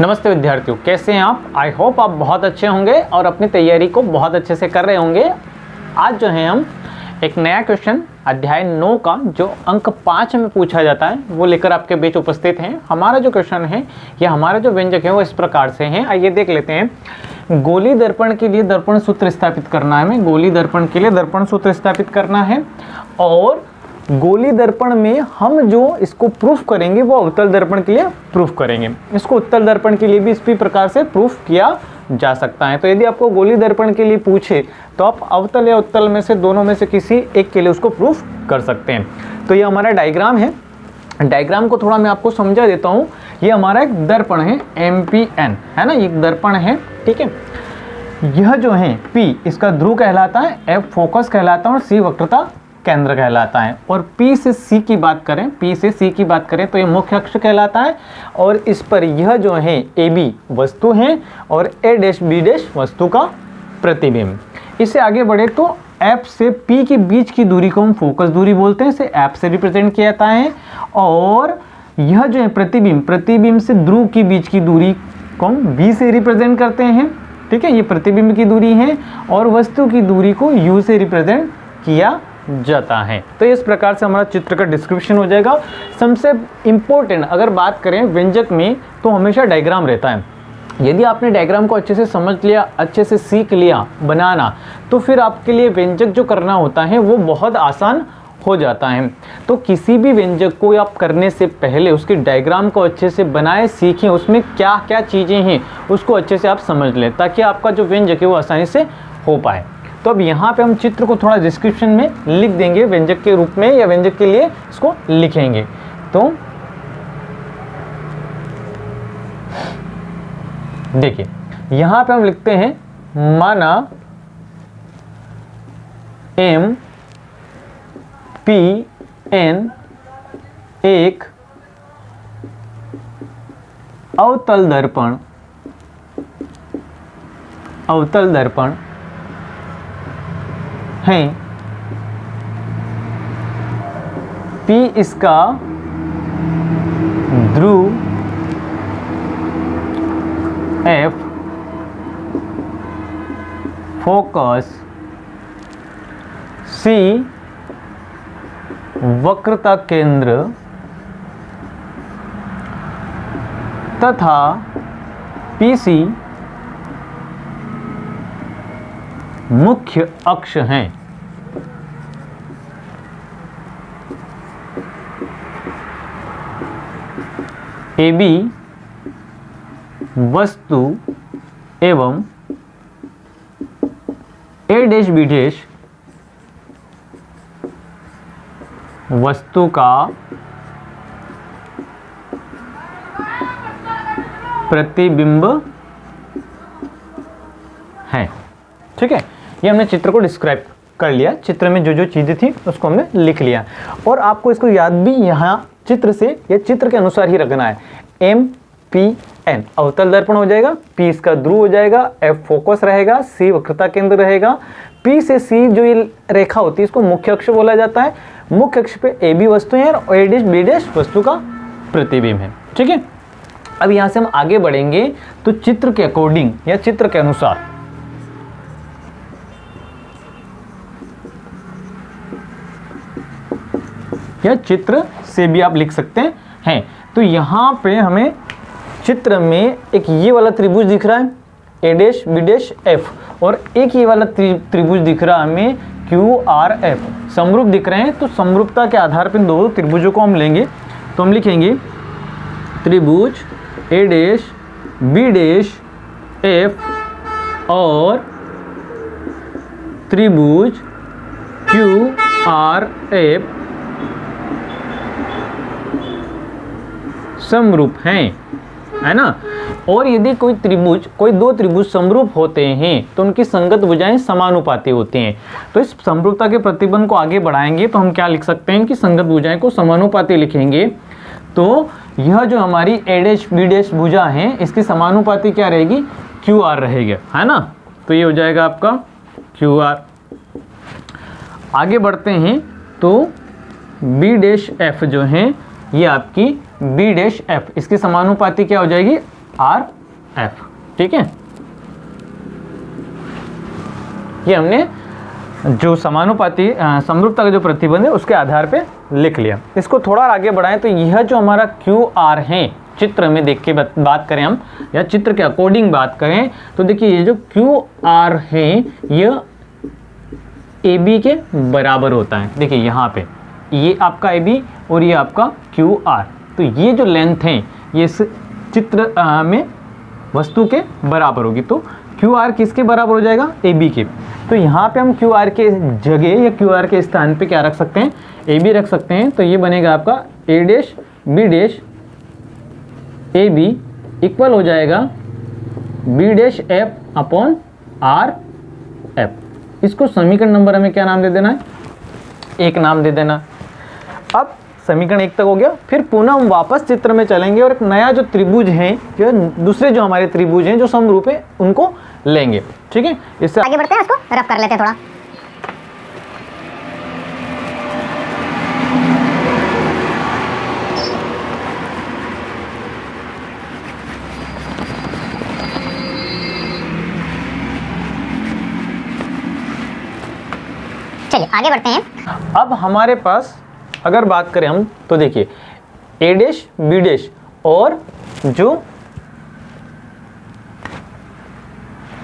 नमस्ते विद्यार्थियों, कैसे हैं आप। आई होप आप बहुत अच्छे होंगे और अपनी तैयारी को बहुत अच्छे से कर रहे होंगे। आज जो है हम एक नया क्वेश्चन अध्याय 9 का जो अंक 5 में पूछा जाता है वो लेकर आपके बीच उपस्थित हैं। हमारा जो क्वेश्चन है या हमारा जो व्यंजक है वो इस प्रकार से है। आइए देख लेते हैं। गोली दर्पण के लिए दर्पण सूत्र स्थापित करना है हमें। गोली दर्पण के लिए दर्पण सूत्र स्थापित करना है और गोली दर्पण में हम जो इसको प्रूफ करेंगे वो अवतल दर्पण के लिए प्रूफ करेंगे। इसको उत्तल दर्पण के लिए भी इसी प्रकार से प्रूफ किया जा सकता है। तो यदि आपको गोली दर्पण के लिए पूछे तो आप अवतल या उत्तल में से दोनों में से किसी एक के लिए उसको प्रूफ कर सकते हैं। तो ये हमारा डायग्राम है। डायग्राम को थोड़ा मैं आपको समझा देता हूँ। ये हमारा एक दर्पण है MPN, है ना, एक दर्पण है, ठीक है। यह जो है P इसका ध्रुव कहलाता है, F फोकस कहलाता है और C वक्रता केंद्र कहलाता है। और P से C की बात करें तो ये मुख्य अक्ष कहलाता है और इस पर यह जो है AB वस्तु है और A' वस्तु का प्रतिबिंब। इससे आगे बढ़े तो F से P के बीच की दूरी को हम फोकस दूरी बोलते हैं, इसे F से रिप्रेजेंट किया जाता है। और यह जो है प्रतिबिंब से ध्रुव के बीच की दूरी को हम B से रिप्रेजेंट करते हैं, ठीक है। ये प्रतिबिंब की दूरी है और वस्तु की दूरी को U से रिप्रेजेंट किया जाता है। तो इस प्रकार से हमारा चित्र का डिस्क्रिप्शन हो जाएगा। सबसे इम्पोर्टेंट अगर बात करें व्यंजक में तो हमेशा डायग्राम रहता है। यदि आपने डायग्राम को अच्छे से समझ लिया, अच्छे से सीख लिया बनाना, तो फिर आपके लिए व्यंजक जो करना होता है वो बहुत आसान हो जाता है। तो किसी भी व्यंजक को आप करने से पहले उसके डायग्राम को अच्छे से बनाए, सीखें, उसमें क्या क्या चीज़ें हैं उसको अच्छे से आप समझ लें ताकि आपका जो व्यंजक है वो आसानी से हो पाए। तो अब यहाँ पे हम चित्र को थोड़ा डिस्क्रिप्शन में लिख देंगे, व्यंजक के रूप में या व्यंजक के लिए इसको लिखेंगे। तो देखिए यहाँ पे हम लिखते हैं माना MPN एक अवतल दर्पण है। P इसका ध्रुव, F फोकस, C वक्रता केंद्र तथा PC मुख्य अक्ष हैं। AB वस्तु एवं A' वस्तु का प्रतिबिंब है, ठीक है। ये हमने चित्र को डिस्क्राइब कर लिया। चित्र में जो जो चीज़ें थी उसको हमने लिख लिया और आपको इसको याद भी यहाँ चित्र से या चित्र के अनुसार ही रखना है। MPN अवतल दर्पण हो जाएगा, P इसका ध्रुव हो जाएगा, F फोकस रहेगा, C वक्रता केंद्र रहेगा। P से C जो ये रेखा होती है इसको मुख्य अक्ष बोला जाता है। मुख्य अक्ष पे AB वस्तु है और A' वस्तु का प्रतिबिंब है, ठीक है। अब यहाँ से हम आगे बढ़ेंगे तो चित्र के अकॉर्डिंग या चित्र के अनुसार या चित्र से भी आप लिख सकते हैं। तो यहाँ पे हमें चित्र में एक ये वाला त्रिभुज दिख रहा है A', F और एक ये वाला त्रिभुज दिख रहा है हमें QRF, समरूप दिख रहे हैं। तो समरूपता के आधार पर दो त्रिभुजों को हम लेंगे तो हम लिखेंगे त्रिभुज A', B', F और त्रिभुज QRF समरूप हैं, है ना। और यदि कोई दो त्रिभुज समरूप होते हैं तो उनकी संगत भुजाएं समानुपाती होती हैं। तो इस समरूपता के प्रतिबंध को आगे बढ़ाएंगे तो हम क्या लिख सकते हैं कि संगत भुजाएं को समानुपाती लिखेंगे। तो यह जो हमारी A' B' भुजा है इसकी समानुपाती क्या रहेगी, QR रहेगी, है ना। तो ये हो जाएगा आपका QR। आगे बढ़ते हैं तो B' F जो है ये आपकी B' F, इसकी समानुपाती क्या हो जाएगी, आर एफ। ठीक है, ये हमने जो समानुपाती समरूपता का जो प्रतिबंध है उसके आधार पे लिख लिया। इसको थोड़ा आगे बढ़ाएं तो यह जो हमारा क्यू आर है, चित्र में देख के बात करें हम या चित्र के अकॉर्डिंग बात करें तो देखिए ये जो क्यू आर है यह ए बी के बराबर होता है। देखिए यहाँ पे ये आपका ए बी और ये आपका क्यू आर, तो ये जो लेंथ है ये इस चित्र में वस्तु के बराबर होगी। तो क्यू आर किसके बराबर हो जाएगा? ए बी के। तो यहाँ पे हम क्यू आर के जगह या क्यू आर के स्थान पे क्या रख सकते हैं? ए बी रख सकते हैं। तो ये बनेगा आपका A dash B dash A B equal हो जाएगा B dash F upon R F. इसको समीकरण नंबर हमें क्या नाम दे देना है? 1 नाम दे देना। अब समीकरण 1 तक हो गया, फिर पुनः हम वापस चित्र में चलेंगे और एक नया जो त्रिभुज है, जो दूसरे जो हमारे त्रिभुज हैं जो समरूप है उनको लेंगे। ठीक है, इससे आगे बढ़ते हैं, इसको रफ कर लेते हैं थोड़ा। चलिए आगे बढ़ते हैं। अब हमारे पास अगर बात करें हम तो देखिए ए डैश बी डैश और जो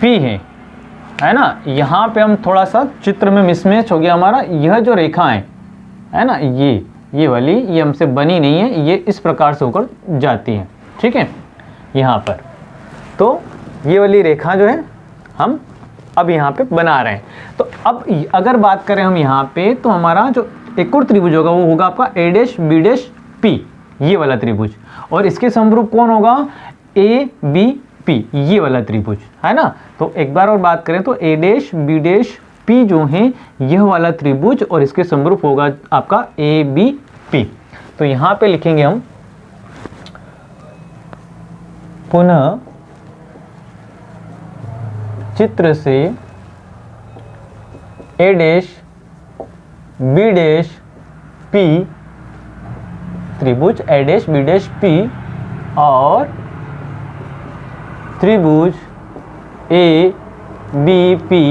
पी है ना, यहाँ पे हम थोड़ा सा चित्र में मिसमैच हो गया हमारा। यह जो रेखा है ना, ये वाली ये हमसे बनी नहीं है, ये इस प्रकार से होकर जाती है। ठीक है, यहाँ पर तो ये वाली रेखा जो है हम अब यहाँ पे बना रहे हैं। तो अब अगर बात करें हम यहाँ पे तो हमारा जो एक और त्रिभुज होगा वो होगा आपका A dash B dash P, ये वाला त्रिभुज। और इसके समरूप कौन होगा? ए बी पी, ये वाला त्रिभुज है ना। तो एक बार और बात करें तो ए डैश बी डैश पी जो है यह वाला त्रिभुज और इसके समरूप होगा आपका ए बी पी। तो यहाँ पे लिखेंगे हम पुनः चित्र से ए डैश बी डैश पी त्रिभुज ए डैश बी डैश पी और त्रिभुज ए बी पी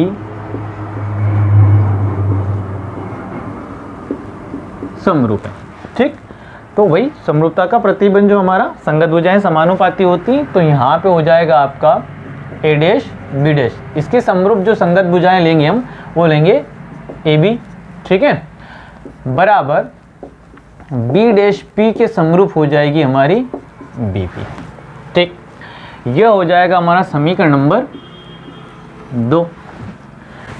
समरूप है। ठीक, तो वही समरूपता का प्रतिबंध जो हमारा संगत भुजाएं समानुपाती होती, तो यहाँ पे हो जाएगा आपका ए डैश बी डैश। इसके समरूप जो संगत भुजाएं लेंगे हम वो लेंगे ए बी। ठीक है, बराबर बी डैश पी के समरूप हो जाएगी हमारी बी पी। ठीक, यह हो जाएगा हमारा समीकरण नंबर 2।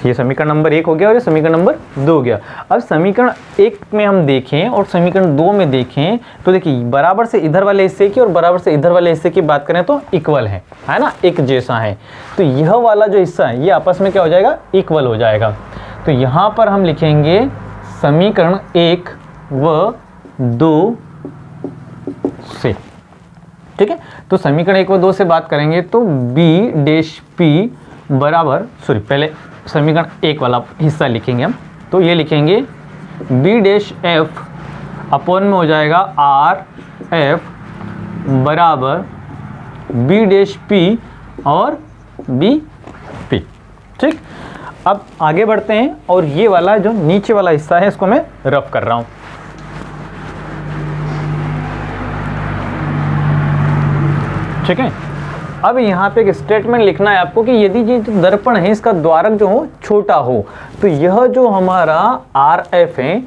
ये समीकरण नंबर 1 हो गया और ये समीकरण नंबर 2 हो गया। अब समीकरण 1 में हम देखें और समीकरण 2 में देखें तो देखिए बराबर से इधर वाले हिस्से की और बराबर से इधर वाले हिस्से की बात करें तो इक्वल है ना, एक जैसा है। तो यह वाला जो हिस्सा है ये आपस में क्या हो जाएगा? इक्वल हो जाएगा। तो यहाँ पर हम लिखेंगे समीकरण 1 व 2 से। ठीक है, तो समीकरण 1 व 2 से बात करेंगे तो बी डैश पी बराबर, सॉरी पहले समीकरण 1 वाला हिस्सा लिखेंगे हम। तो ये लिखेंगे बी डैश एफ अपॉन में हो जाएगा आर एफ बराबर बी डैश पी और बी पी। ठीक, अब आगे बढ़ते हैं और ये वाला जो नीचे वाला हिस्सा है इसको मैं रफ कर रहा हूँ। ठीक है, अब यहाँ पे एक स्टेटमेंट लिखना है आपको कि यदि ये जो दर्पण है इसका द्वारक जो हो छोटा हो तो यह जो हमारा आर एफ है,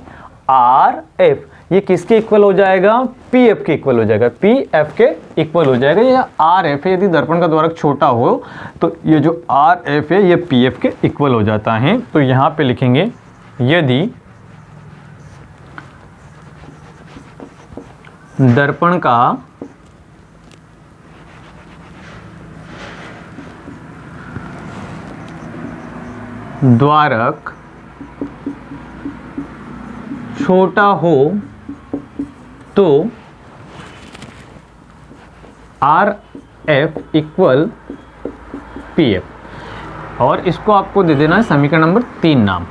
आर एफ ये किसके इक्वल हो जाएगा? पी एफ के इक्वल हो जाएगा, पी एफ के इक्वल हो जाएगा। ये आर एफ है, यदि दर्पण का द्वारक छोटा हो तो ये जो आर एफ है ये पी एफ के इक्वल हो जाता है। तो यहाँ पे लिखेंगे यदि दर्पण का द्वारक छोटा हो तो R F equal P F, और इसको आपको दे देना है समीकरण नंबर 3 नाम।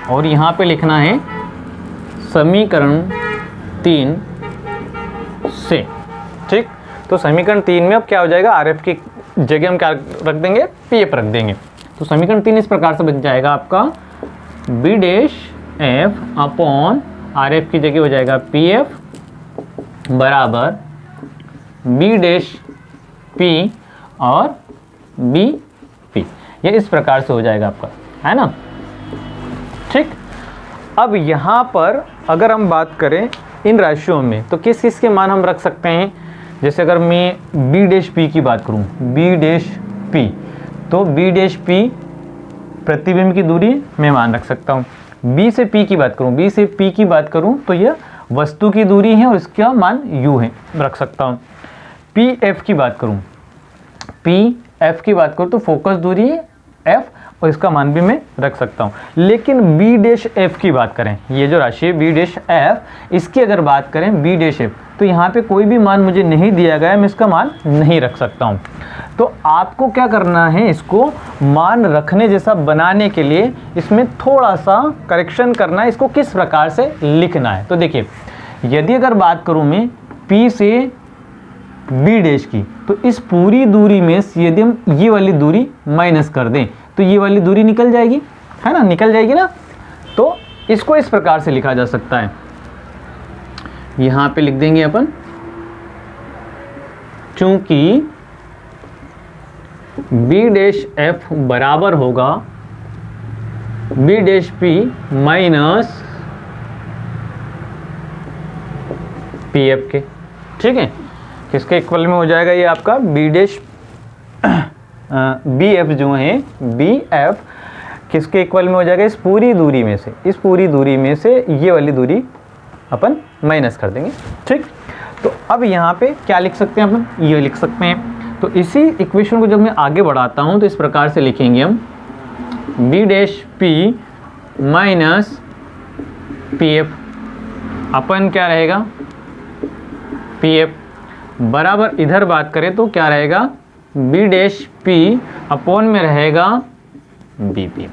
और यहाँ पे लिखना है समीकरण 3 से। ठीक, तो समीकरण 3 में अब क्या हो जाएगा, आर एफ की जगह हम क्या रख देंगे, पी एफ रख देंगे। तो समीकरण 3 इस प्रकार से बन जाएगा आपका B dash F upon R F की जगह हो जाएगा पी एफ बराबर बी डैश पी और बी पी। ये इस प्रकार से हो जाएगा आपका, है ना। ठीक, अब यहाँ पर अगर हम बात करें इन राशियों में तो किस किस के मान हम रख सकते हैं। जैसे अगर मैं बी डैश पी की बात करूँ, बी डैश पी, तो बी डैश पी प्रतिबिंब की दूरी मैं मान रख सकता हूँ। बी से पी की बात करूँ, बी से पी की बात करूँ तो यह वस्तु की दूरी है और इसका मान u है, रख सकता हूँ। पी एफ की बात करूँ, पी एफ की बात करूँ तो फोकस दूरी है f और इसका मान भी मैं रख सकता हूँ। लेकिन बी डैश एफ की बात करें, ये जो राशि है बी डैश एफ, इसकी अगर बात करें बी डैश एफ, तो यहाँ पे कोई भी मान मुझे नहीं दिया गया है, मैं इसका मान नहीं रख सकता हूँ। तो आपको क्या करना है, इसको मान रखने जैसा बनाने के लिए इसमें थोड़ा सा करेक्शन करना है, इसको किस प्रकार से लिखना है। तो देखिए, यदि अगर बात करूँ मैं P से B डैश की, तो इस पूरी दूरी में यदि हम ये वाली दूरी माइनस कर दें तो ये वाली दूरी निकल जाएगी, है ना, निकल जाएगी ना। तो इसको इस प्रकार से लिखा जा सकता है, यहाँ पे लिख देंगे अपन, चूंकि बी डैश एफ बराबर होगा B dash P minus P F के। ठीक है, किसके इक्वल में हो जाएगा ये आपका बी डैश बी एफ जो है, बी एफ किसके इक्वल में हो जाएगा, इस पूरी दूरी में से, इस पूरी दूरी में से ये वाली दूरी अपन माइनस कर देंगे। ठीक, तो अब यहाँ पे क्या लिख सकते हैं अपन, ये लिख सकते हैं। तो इसी इक्वेशन को जब मैं आगे बढ़ाता हूँ तो इस प्रकार से लिखेंगे हम B dash P minus P F upon क्या रहेगा पी एफ बराबर, इधर बात करें तो क्या रहेगा बी डैश पी अपॉन में रहेगा बी पी।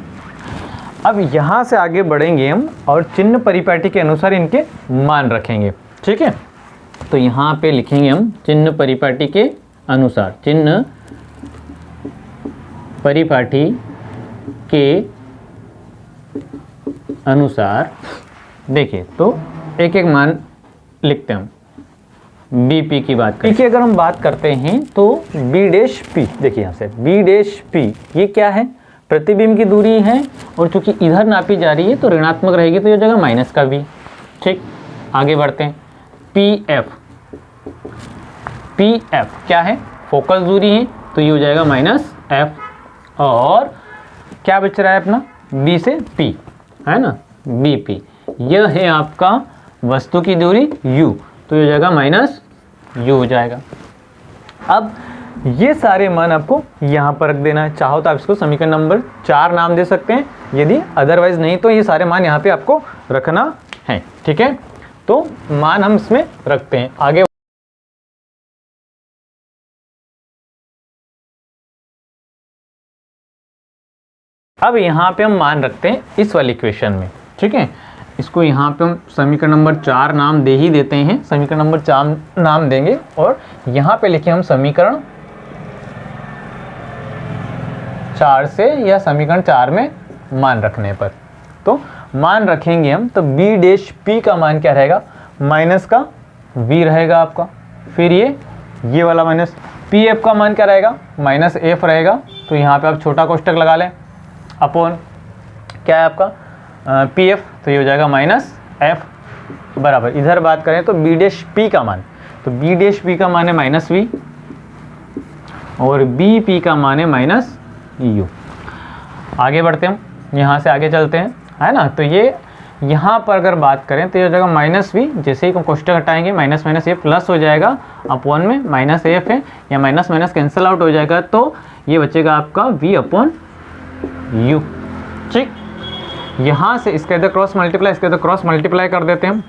अब यहाँ से आगे बढ़ेंगे हम और चिन्ह परिपाटी के अनुसार इनके मान रखेंगे। ठीक है, तो यहाँ पे लिखेंगे हम चिन्ह परिपाटी के अनुसार, चिन्ह परिपाटी के अनुसार। देखिए, तो एक एक मान लिखते हैं हम। बीपी की बात करें, की अगर हम बात करते हैं तो बी डैश पी, देखिए यहाँ से बी डैश पी ये क्या है, प्रतिबिंब की दूरी है और चूंकि इधर नापी जा रही है तो ऋणात्मक रहेगी, तो ये जगह माइनस का भी। ठीक, आगे बढ़ते हैं। पी एफ, पी एफ क्या है, फोकस दूरी है, तो ये हो जाएगा माइनस एफ। और क्या बच रहा है अपना बी से पी, है ना, बी पी, यह है आपका वस्तु की दूरी u, तो ये हो जाएगा माइनस u हो जाएगा। अब ये सारे मान आपको यहाँ पर रख देना है। चाहो तो आप इसको समीकरण नंबर 4 नाम दे सकते हैं, यदि अदरवाइज नहीं तो ये सारे मान यहाँ पे आपको रखना है। ठीक है, तो मान हम इसमें रखते हैं। आगे अब यहाँ पे हम मान रखते हैं इस वाली इक्वेशन में। ठीक है, इसको यहाँ पे हम समीकरण नंबर 4 नाम दे ही देते हैं, समीकरण नंबर 4 नाम देंगे और यहाँ पे लिखे हम समीकरण 4 से या समीकरण 4 में मान रखने पर। तो मान रखेंगे हम, तो बी डैश पी का मान क्या रहेगा, माइनस का v रहेगा आपका, फिर ये वाला माइनस पी एफ का मान क्या रहेगा, माइनस एफ रहेगा। तो यहाँ पे आप छोटा कोष्टक लगा लें, अपॉन क्या है आपका पी एफ, तो ये हो जाएगा माइनस एफ बराबर, इधर बात करें तो बी डैश पी का मान, तो बी डैश पी का मान है माइनस वी और बी पी का मान है माइनस यू। आगे बढ़ते हैं हम, यहाँ से आगे चलते हैं, है ना। तो ये यहाँ पर अगर बात करें तो ये हो जाएगा माइनस वी, जैसे ही कोष्टक हटाएंगे माइनस माइनस ये प्लस हो जाएगा, अपॉन में माइनस एफ है, या माइनस माइनस कैंसिल आउट हो जाएगा, तो ये बचेगा आपका v अपॉन यू। ठीक, यहाँ से इसके इधर क्रॉस मल्टीप्लाई, इसके इधर क्रॉस मल्टीप्लाई कर देते हैं हम।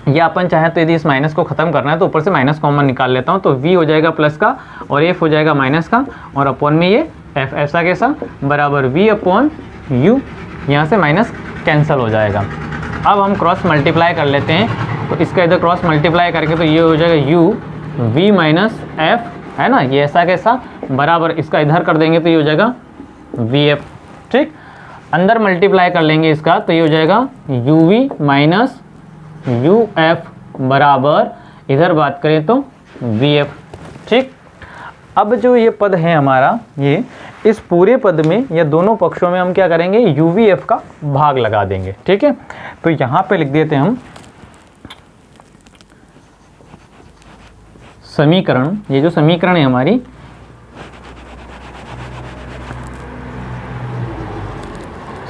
या अपन चाहे तो यदि इस माइनस को ख़त्म करना है तो ऊपर से माइनस कॉमन निकाल लेता हूँ, तो v हो जाएगा प्लस का और f हो जाएगा माइनस का, और अपॉन में ये f ऐसा कैसा बराबर v अपॉन u, यहाँ से माइनस कैंसिल हो जाएगा। अब हम क्रॉस मल्टीप्लाई कर लेते हैं, तो इसका इधर क्रॉस मल्टीप्लाई करके तो ये हो जाएगा u v माइनस एफ, है ना, ये ऐसा कैसा बराबर, इसका इधर कर देंगे तो ये हो जाएगा vf, ठीक। अंदर मल्टीप्लाई कर लेंगे इसका तो ये हो जाएगा uv माइनस uf बराबर, इधर बात करें तो vf, ठीक। अब जो ये पद है हमारा, ये इस पूरे पद में या दोनों पक्षों में हम क्या करेंगे, uvf का भाग लगा देंगे, ठीक है। तो यहाँ पे लिख देते हैं हम समीकरण, ये जो समीकरण है हमारी,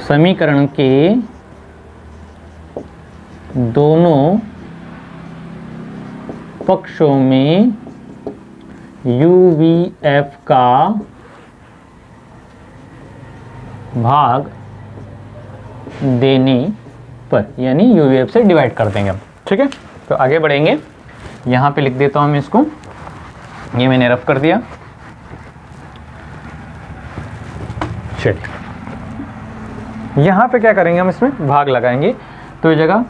समीकरण के दोनों पक्षों में uvf का भाग देने पर, यानी uvf से डिवाइड कर देंगे हम, ठीक है। तो आगे बढ़ेंगे, यहाँ पे लिख देता हूँ मैं इसको, ये मैंने रफ कर दिया, चलिए यहाँ पे क्या करेंगे, हम इसमें भाग लगाएंगे तो ये जगह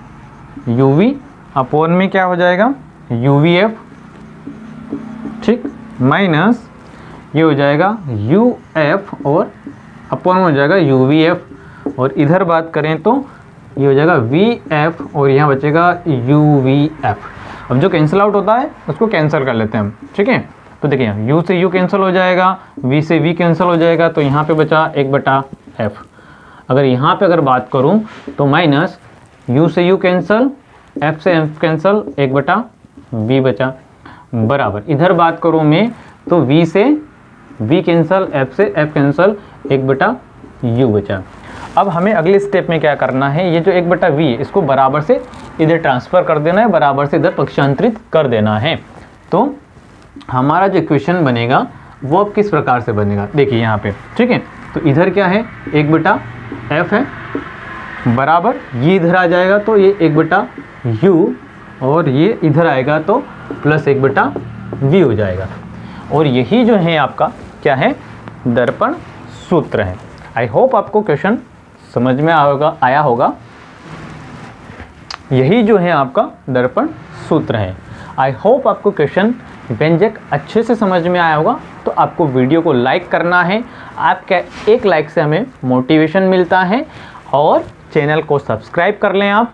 uv अपोन में क्या हो जाएगा uvf, ठीक, माइनस ये हो जाएगा uf और अपोन में हो जाएगा uvf, और इधर बात करें तो ये हो जाएगा vf और यहाँ बचेगा uvf। अब जो कैंसिल आउट होता है उसको कैंसिल कर लेते हैं हम, ठीक है। तो देखिए u से u कैंसिल हो जाएगा, v से v कैंसिल हो जाएगा, तो यहाँ पे बचा 1/f। अगर यहाँ पे अगर बात करूँ तो माइनस u से u कैंसिल, f से f कैंसिल, 1/v बचा, बराबर इधर बात करूँ मैं तो v से v कैंसिल, f से f कैंसिल, 1/u बचा। अब हमें अगले स्टेप में क्या करना है, ये जो 1/v है इसको बराबर से इधर ट्रांसफ़र कर देना है, बराबर से इधर पक्षांतरित कर देना है। तो हमारा जो इक्वेशन बनेगा वो अब किस प्रकार से बनेगा, देखिए यहाँ पे, ठीक है। तो इधर क्या है, 1/f है, बराबर ये इधर आ जाएगा तो ये 1/u, और ये इधर आएगा तो प्लस 1/v हो जाएगा। और यही जो है आपका क्या है, दर्पण सूत्र है। आई होप आपको क्वेश्चन समझ में आया होगा। यही जो है आपका दर्पण सूत्र है। आई होप आपको क्वेश्चन व्यंजक अच्छे से समझ में आया होगा। तो आपको वीडियो को लाइक करना है, आपका एक लाइक से हमें मोटिवेशन मिलता है, और चैनल को सब्सक्राइब कर लें आप।